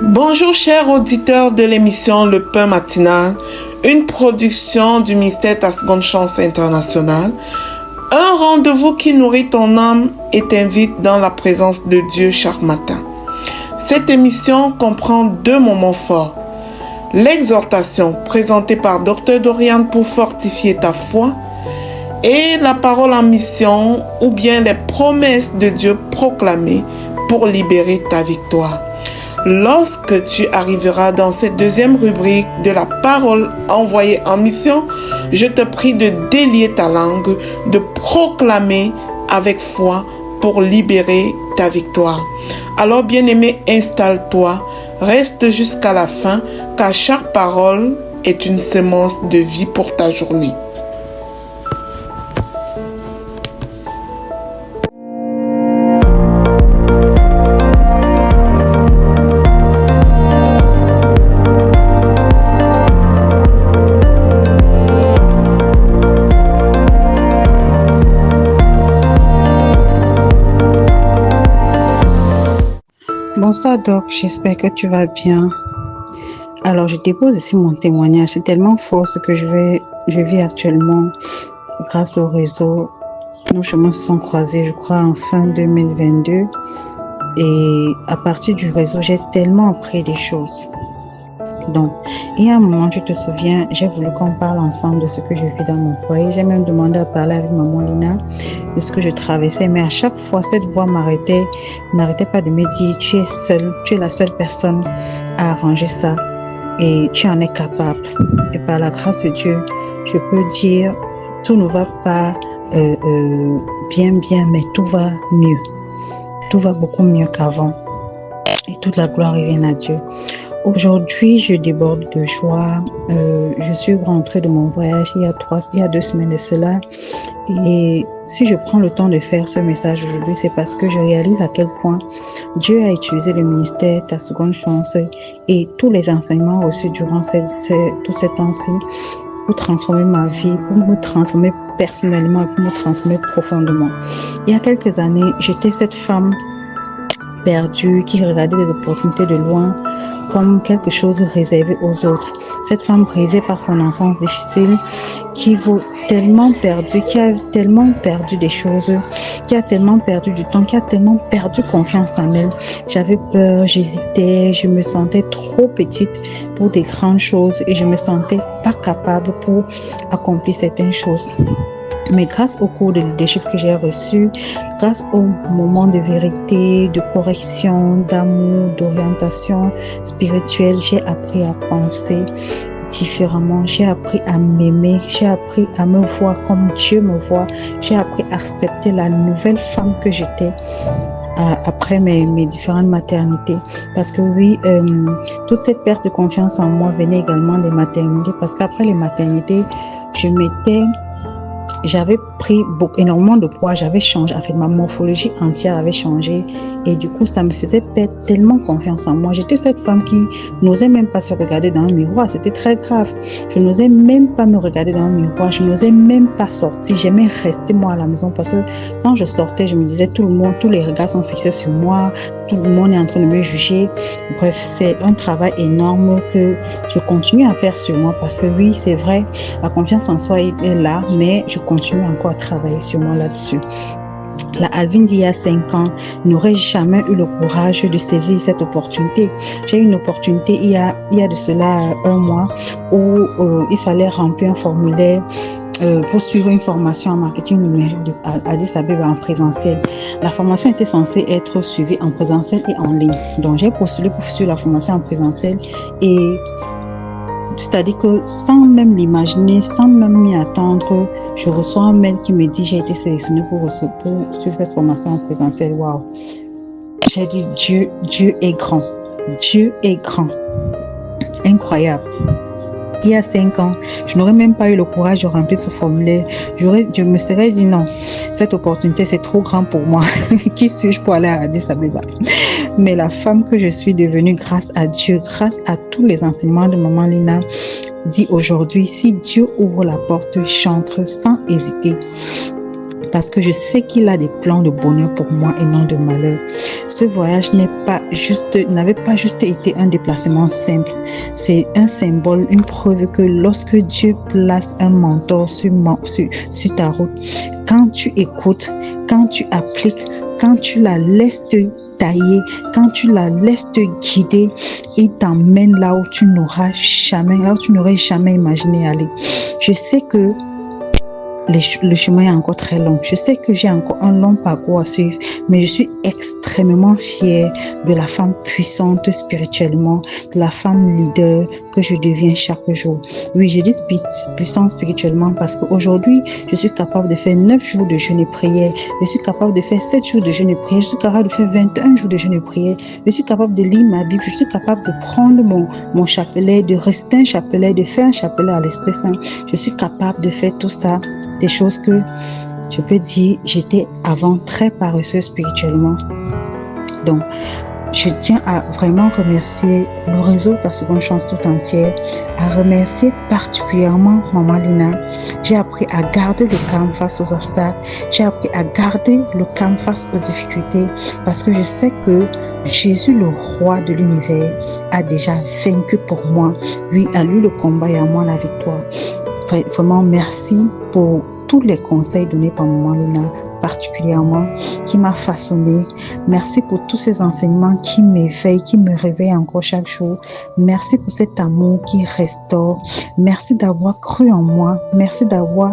Bonjour chers auditeurs de l'émission Le Pain Matinal, une production du ministère Ta Seconde Chance International, un rendez-vous qui nourrit ton âme et t'invite dans la présence de Dieu chaque matin. Cette émission comprend 2 moments forts. L'exhortation présentée par Dr Dorian pour fortifier ta foi et la parole en mission ou bien les promesses de Dieu proclamées pour libérer ta victoire. Lorsque tu arriveras dans cette 2e rubrique de la parole envoyée en mission, je te prie de délier ta langue, de proclamer avec foi pour libérer ta victoire. Alors bien-aimé, installe-toi, reste jusqu'à la fin, car chaque parole est une semence de vie pour ta journée. Bonsoir Doc, j'espère que tu vas bien. Alors je dépose ici mon témoignage, c'est tellement fort ce que je vis actuellement grâce au réseau. Nos chemins se sont croisés, je crois, en fin 2022 et à partir du réseau, j'ai tellement appris des choses. Donc, il y a un moment, tu te souviens, j'ai voulu qu'on parle ensemble de ce que je vis dans mon foyer. J'ai même demandé à parler avec maman Lina de ce que je traversais. Mais à chaque fois, cette voix n'arrêtait pas de me dire, tu es seule, tu es la seule personne à arranger ça et tu en es capable. Et par la grâce de Dieu, je peux dire, tout ne va pas bien, mais tout va mieux. Tout va beaucoup mieux qu'avant. Et toute la gloire revient à Dieu. Aujourd'hui, je déborde de joie. Je suis rentrée de mon voyage il y a 2 semaines de cela. Et si je prends le temps de faire ce message aujourd'hui, c'est parce que je réalise à quel point Dieu a utilisé le ministère Ta Seconde Chance et tous les enseignements reçus durant tout ce temps-ci pour transformer ma vie, pour me transformer personnellement et pour me transformer profondément. Il y a quelques années, j'étais cette femme perdue qui regardait les opportunités de loin comme quelque chose réservé aux autres. Cette femme brisée par son enfance difficile, qui a tellement perdu des choses, qui a tellement perdu du temps, qui a tellement perdu confiance en elle. J'avais peur, j'hésitais, je me sentais trop petite pour des grandes choses et je me sentais pas capable pour accomplir certaines choses. Mais grâce au cours de leadership que j'ai reçu, grâce aux moments de vérité, de correction, d'amour, d'orientation spirituelle, j'ai appris à penser différemment, j'ai appris à m'aimer, j'ai appris à me voir comme Dieu me voit, j'ai appris à accepter la nouvelle femme que j'étais après mes différentes maternités. Parce que oui, toute cette perte de confiance en moi venait également des maternités, parce qu'après les maternités, j'avais pris énormément de poids, j'avais changé, en fait ma morphologie entière avait changé et du coup ça me faisait perdre tellement confiance en moi. J'étais cette femme qui n'osait même pas se regarder dans un miroir, c'était très grave. Je n'osais même pas me regarder dans un miroir, je n'osais même pas sortir, j'aimais rester moi à la maison parce que quand je sortais, je me disais tous les regards sont fixés sur moi, tout le monde est en train de me juger. Bref, c'est un travail énorme que je continue à faire sur moi parce que oui, c'est vrai, la confiance en soi est là, mais je continue encore à travailler sur moi là-dessus. La Alvin d'il y a 5 ans n'aurait jamais eu le courage de saisir cette opportunité. J'ai eu une opportunité il y a de cela 1 mois où il fallait remplir un formulaire pour suivre une formation en marketing numérique à Addis Abeba en présentiel. La formation était censée être suivie en présentiel et en ligne. Donc j'ai postulé pour suivre la formation en présentiel et c'est-à-dire que sans même l'imaginer, sans même m'y attendre, je reçois un mail qui me dit j'ai été sélectionnée pour suivre cette formation en présentiel. Waouh! J'ai dit Dieu est grand. Dieu est grand. Incroyable. Il y a 5 ans, je n'aurais même pas eu le courage de remplir ce formulaire. Je me serais dit non, cette opportunité c'est trop grand pour moi. Qui suis-je pour aller à Addis Abeba? Mais la femme que je suis devenue grâce à Dieu, grâce à tous les enseignements de maman Lina, dit aujourd'hui, si Dieu ouvre la porte, j'entre sans hésiter. parce que je sais qu'il a des plans de bonheur pour moi et non de malheur. Ce voyage n'avait pas juste été un déplacement simple. C'est un symbole, une preuve que lorsque Dieu place un mentor sur ta route, quand tu écoutes, quand tu appliques, quand tu la laisses te tailler, quand tu la laisses te guider, il t'emmène là où tu n'aurais jamais imaginé aller. Je sais que le chemin est encore très long. Je sais que j'ai encore un long parcours à suivre, mais je suis extrêmement fière de la femme puissante spirituellement, de la femme leader que je deviens chaque jour. Oui, je dis puissante spirituellement parce qu'aujourd'hui, je suis capable de faire 9 jours de jeûne et prière. Je suis capable de faire 7 jours de jeûne et prière. Je suis capable de faire 21 jours de jeûne et prière. Je suis capable de lire ma Bible. Je suis capable de prendre mon chapelet, de rester un chapelet, de faire un chapelet à l'Esprit Saint. Je suis capable de faire tout ça. Des choses que je peux dire, j'étais avant très paresseuse spirituellement. Donc, je tiens à vraiment remercier le réseau Ta Seconde Chance tout entière, à remercier particulièrement Maman Lina. J'ai appris à garder le calme face aux obstacles. J'ai appris à garder le calme face aux difficultés parce que je sais que Jésus, le roi de l'univers, a déjà vaincu pour moi. Lui, à lui le combat et à moi la victoire. Vraiment, merci pour tous les conseils donnés par Maman Lina, particulièrement, qui m'a façonné. Merci pour tous ces enseignements qui m'éveillent, qui me réveillent encore chaque jour. Merci pour cet amour qui restaure. Merci d'avoir cru en moi. Merci d'avoir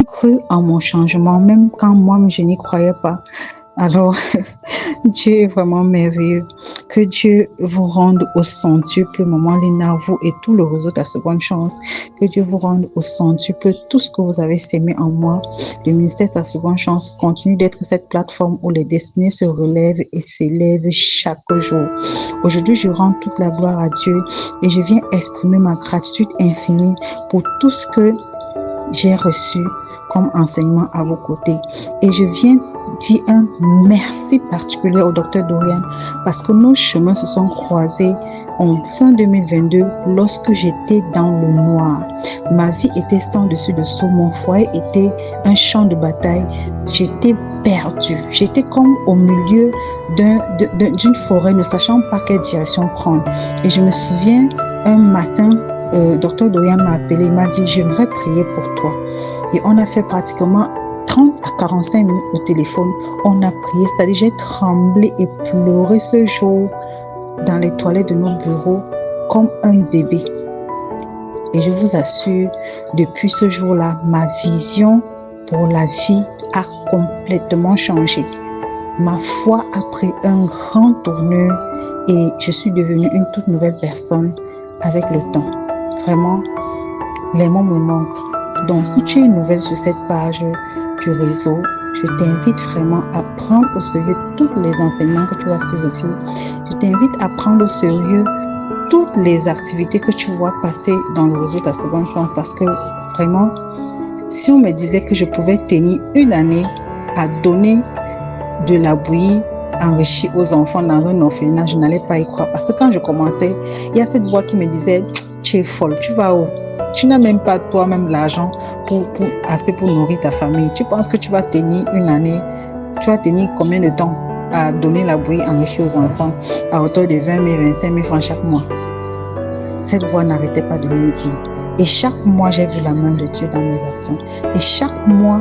cru en mon changement, même quand moi-même je n'y croyais pas. Alors, Dieu est vraiment merveilleux. Que Dieu vous rende au centuple, Maman Lina, vous et tout le réseau Ta Seconde Chance. Que Dieu vous rende au centuple tout ce que vous avez sémé en moi. Le ministère Ta Seconde Chance continue d'être cette plateforme où les destinées se relèvent et s'élèvent chaque jour. Aujourd'hui, je rends toute la gloire à Dieu et je viens exprimer ma gratitude infinie pour tout ce que j'ai reçu comme enseignement à vos côtés. Et je viens dire un merci particulier au docteur Dorian parce que nos chemins se sont croisés en fin 2022 lorsque j'étais dans le noir. Ma vie était sans dessus dessous, mon foyer était un champ de bataille. J'étais perdue. J'étais comme au milieu d'une forêt, ne sachant pas quelle direction prendre. Et je me souviens, un matin, docteur Dorian m'a appelé, il m'a dit, j'aimerais prier pour toi. Et on a fait pratiquement 30 à 45 minutes au téléphone. On a prié, c'est-à-dire j'ai tremblé et pleuré ce jour dans les toilettes de nos bureaux comme un bébé. Et je vous assure, depuis ce jour-là, ma vision pour la vie a complètement changé. Ma foi a pris un grand tournure et je suis devenue une toute nouvelle personne avec le temps. Vraiment, les mots me manquent. Donc, si tu es nouvelle sur cette page du réseau, je t'invite vraiment à prendre au sérieux tous les enseignements que tu vas suivre aussi. Je t'invite à prendre au sérieux toutes les activités que tu vois passer dans le réseau Ta Seconde Chance parce que vraiment, si on me disait que je pouvais tenir une année à donner de la bouillie enrichie aux enfants dans un orphelinat, je n'allais pas y croire parce que quand je commençais, il y a cette voix qui me disait « Tu es folle, tu vas où ? Tu n'as même pas toi-même l'argent assez pour nourrir ta famille. Tu penses que tu vas tenir une année, tu vas tenir combien de temps à donner la bouillie enrichie aux enfants à hauteur de 20 000, 25 000 francs chaque mois ?» Cette voix n'arrêtait pas de me dire. Et chaque mois, j'ai vu la main de Dieu dans mes actions. Et chaque mois,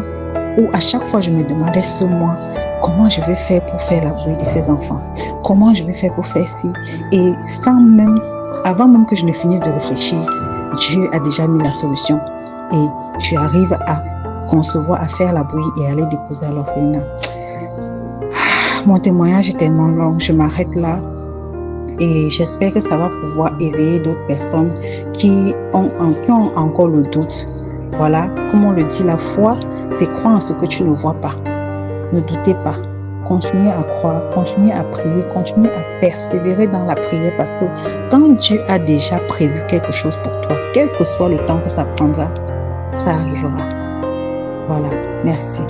ou à chaque fois, je me demandais ce mois, comment je vais faire pour faire la bouillie de ces enfants? Comment je vais faire pour faire ci? Et avant même que je ne finisse de réfléchir, Dieu a déjà mis la solution et tu arrives à concevoir, à faire la bouillie et à aller déposer à l'orphelinat. Mon témoignage est tellement long, je m'arrête là et j'espère que ça va pouvoir éveiller d'autres personnes qui ont encore le doute. Voilà, comme on le dit, la foi, c'est croire en ce que tu ne vois pas. Ne doutez pas. Continuez à croire, continuez à prier, continuez à persévérer dans la prière parce que quand Dieu a déjà prévu quelque chose pour toi, quel que soit le temps que ça prendra, ça arrivera. Voilà, merci.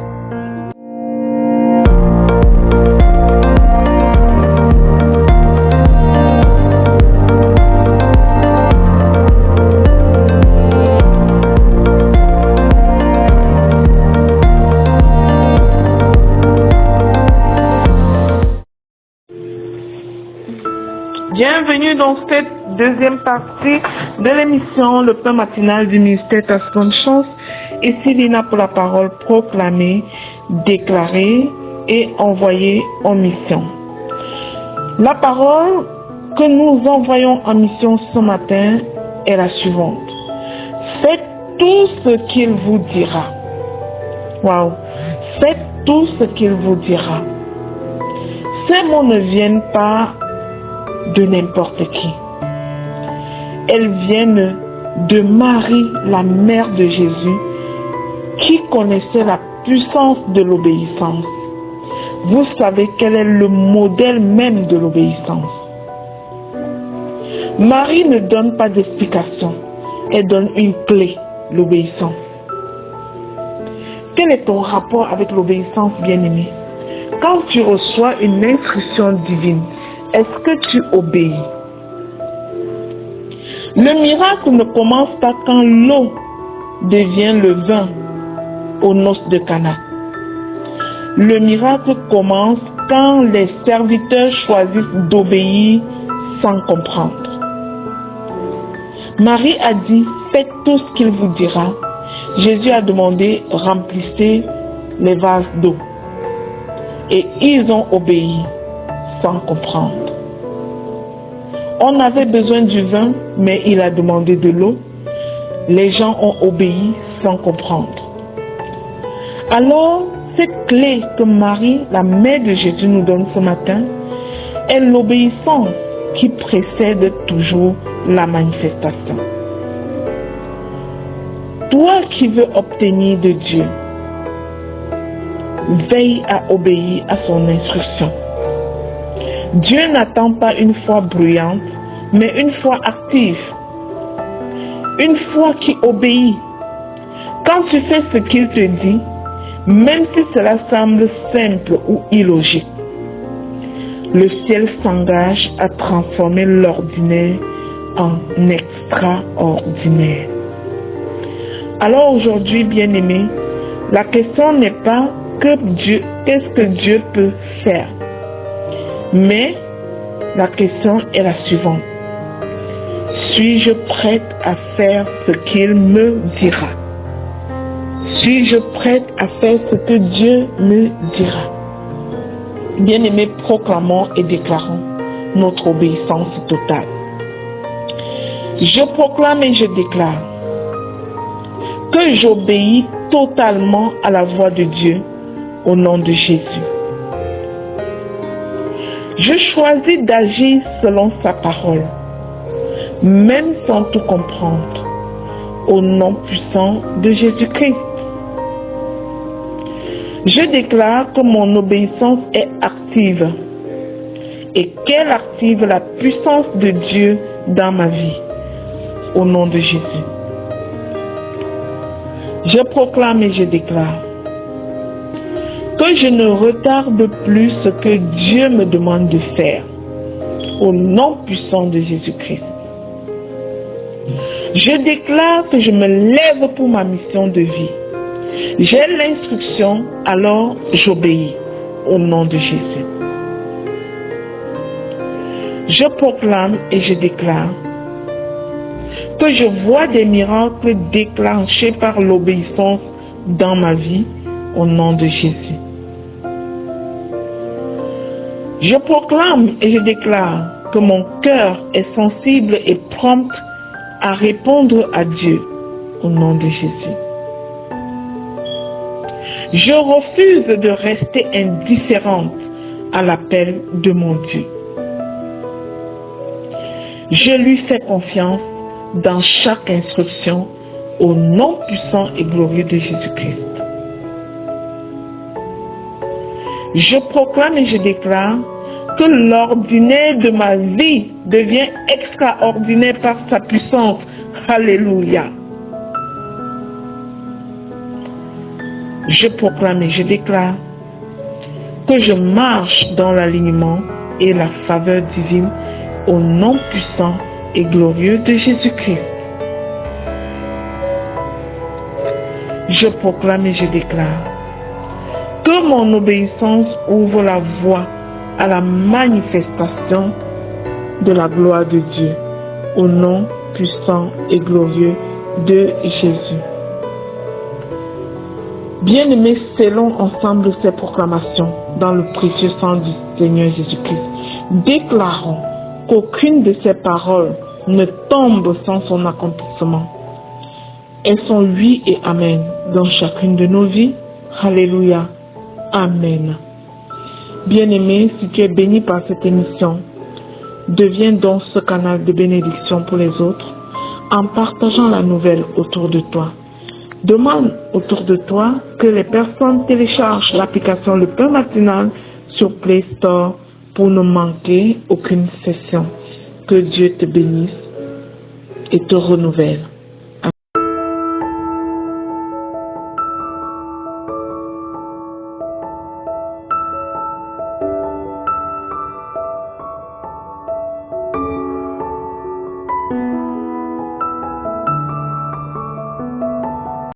bienvenue dans cette deuxième partie de l'émission Le pain matinal du ministère Ta Seconde Chance. Ici Lina pour la parole proclamée, déclarée et envoyée en mission. La parole que nous envoyons en mission ce matin est la suivante. Faites tout ce qu'il vous dira. Waouh! Faites tout ce qu'il vous dira. Ces mots ne viennent pas de n'importe qui. Elles viennent de Marie, la mère de Jésus, qui connaissait la puissance de l'obéissance. Vous savez quel est le modèle même de l'obéissance. Marie ne donne pas d'explication, elle donne une clé, l'obéissance. Quel est ton rapport avec l'obéissance, bien-aimé? Quand tu reçois une instruction divine, est-ce que tu obéis? Le miracle ne commence pas quand l'eau devient le vin aux noces de Cana. Le miracle commence quand les serviteurs choisissent d'obéir sans comprendre. Marie a dit, faites tout ce qu'il vous dira. Jésus a demandé, remplissez les vases d'eau. Et ils ont obéi sans comprendre. On avait besoin du vin, mais il a demandé de l'eau. Les gens ont obéi sans comprendre. Alors, cette clé que Marie, la mère de Jésus, nous donne ce matin, est l'obéissance qui précède toujours la manifestation. Toi qui veux obtenir de Dieu, veille à obéir à son instruction. Dieu n'attend pas une foi bruyante, mais une foi active. Une foi qui obéit. Quand tu fais ce qu'il te dit, même si cela semble simple ou illogique, le ciel s'engage à transformer l'ordinaire en extraordinaire. Alors aujourd'hui, bien-aimés, la question n'est pas qu'est-ce que Dieu peut faire, mais la question est la suivante. Suis-je prête à faire ce qu'il me dira? Suis-je prête à faire ce que Dieu me dira? Bien-aimés, proclamons et déclarons notre obéissance totale. Je proclame et je déclare que j'obéis totalement à la voix de Dieu au nom de Jésus. Je choisis d'agir selon sa parole, même sans tout comprendre, au nom puissant de Jésus-Christ. Je déclare que mon obéissance est active et qu'elle active la puissance de Dieu dans ma vie, au nom de Jésus. Je proclame et je déclare que je ne retarde plus ce que Dieu me demande de faire, au nom puissant de Jésus-Christ. Je déclare que je me lève pour ma mission de vie. J'ai l'instruction, alors j'obéis, au nom de Jésus. Je proclame et je déclare que je vois des miracles déclenchés par l'obéissance dans ma vie, au nom de Jésus. Je proclame et je déclare que mon cœur est sensible et prompt à répondre à Dieu, au nom de Jésus. Je refuse de rester indifférente à l'appel de mon Dieu. Je lui fais confiance dans chaque instruction au nom puissant et glorieux de Jésus-Christ. Je proclame et je déclare que l'ordinaire de ma vie devient extraordinaire par sa puissance. Alléluia. Je proclame et je déclare que je marche dans l'alignement et la faveur divine au nom puissant et glorieux de Jésus-Christ. Je proclame et je déclare que mon obéissance ouvre la voie à la manifestation de la gloire de Dieu. Au nom puissant et glorieux de Jésus. Bien-aimés, scellons ensemble ces proclamations dans le précieux sang du Seigneur Jésus-Christ. Déclarons qu'aucune de ces paroles ne tombe sans son accomplissement. Elles sont oui et amen dans chacune de nos vies. Alléluia. Amen. Bien-aimé, si tu es béni par cette émission, deviens donc ce canal de bénédiction pour les autres en partageant la nouvelle autour de toi. Demande autour de toi que les personnes téléchargent l'application Le Pain Matinal sur Play Store pour ne manquer aucune session. Que Dieu te bénisse et te renouvelle.